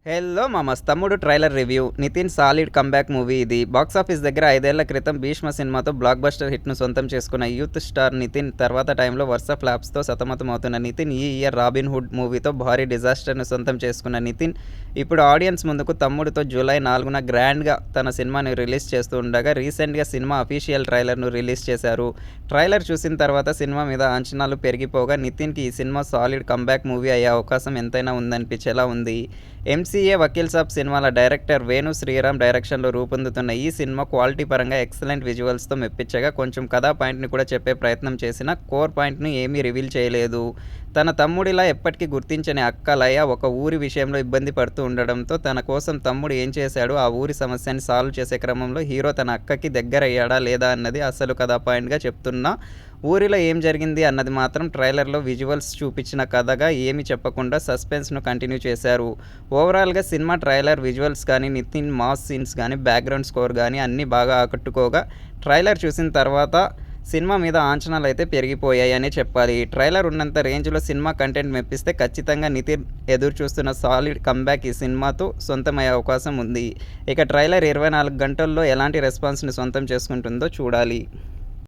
Hello మామస్ Thammudu trailer review. Nithin solid comeback movie ఇది. Box office దగ్గర 5 ఏళ్ల క్రితం 'భీష్మ' సినిమాతో బ్లాక్ బస్టర్ హిట్ను సొంతం చేసుకున్న యూత్ స్టార్ నితిన్ తర్వాత టైంలో వరుస ఫ్లాప్స్తో సతమతమవుతున్న నితిన్ ఈ ఇయర్ 'రాబిన్ హుడ్' మూవీతో భారీ డిజాస్టర్ను సొంతం చేసుకున్న నితిన్ ఇప్పుడు ఆడియన్స్ ముందుకు తమ్ముడితో జూలై 4న గ్రాండ్గా తన సినిమాని రిలీజ్ చేస్తూ ఉండగా రీసెంట్గా సినిమా అఫీషియల్ ట్రైలర్ను రిలీజ్ చేశారు. ట్రైలర్ చూసిన తర్వాత సినిమా మీద అంచనాలు పెరిగిపోగా నితిన్కి ఈ సినిమా సాలిడ్ కంబ్యాక్ మూవీ అయ్యే అవకాశం ఎంతైనా ఉందనిపించేలా ఉంది. ఎంసీఏ వకీల్ సాబ్ సినిమాల డైరెక్టర్ వేణు శ్రీరామ్ డైరెక్షన్లో రూపొందుతున్న ఈ సినిమా క్వాలిటీ పరంగా ఎక్సలెంట్ విజువల్స్తో మెప్పించగా కొంచెం కథా పాయింట్ని కూడా చెప్పే ప్రయత్నం చేసిన కోర్ పాయింట్ని ఏమీ రివీల్ చేయలేదు. తన తమ్ముడిలా ఎప్పటికీ గుర్తించని అక్క లయ ఒక ఊరి విషయంలో ఇబ్బంది పడుతూ ఉండడంతో తన కోసం తమ్ముడు ఏం చేశాడో ఆ ఊరి సమస్యని సాల్వ్ చేసే క్రమంలో హీరో తన అక్కకి దగ్గరయ్యాడా లేదా అన్నది అసలు కథా పాయింట్గా చెప్తున్నా ఊరిలో ఏం జరిగింది అన్నది మాత్రం ట్రైలర్లో విజువల్స్ చూపించిన కథగా ఏమీ చెప్పకుండా సస్పెన్స్ను కంటిన్యూ చేశారు. ఓవరాల్గా సినిమా ట్రైలర్ విజువల్స్ కానీ నితిన్ మాస్ సీన్స్ కానీ బ్యాక్గ్రౌండ్ స్కోర్ కానీ అన్నీ బాగా ఆకట్టుకోగా ట్రైలర్ చూసిన తర్వాత సినిమా మీద అంచనాలు అయితే పెరిగిపోయాయనే చెప్పాలి. ట్రైలర్ ఉన్నంత రేంజ్లో సినిమా కంటెంట్ మెప్పిస్తే ఖచ్చితంగా నితిన్ ఎదురు చూస్తున్న సాలిడ్ కంబ్యాక్ ఈ సినిమాతో సొంతమయ్యే అవకాశం ఉంది. ఇక ట్రైలర్ 24 గంటల్లో ఎలాంటి రెస్పాన్స్ని సొంతం చేసుకుంటుందో చూడాలి.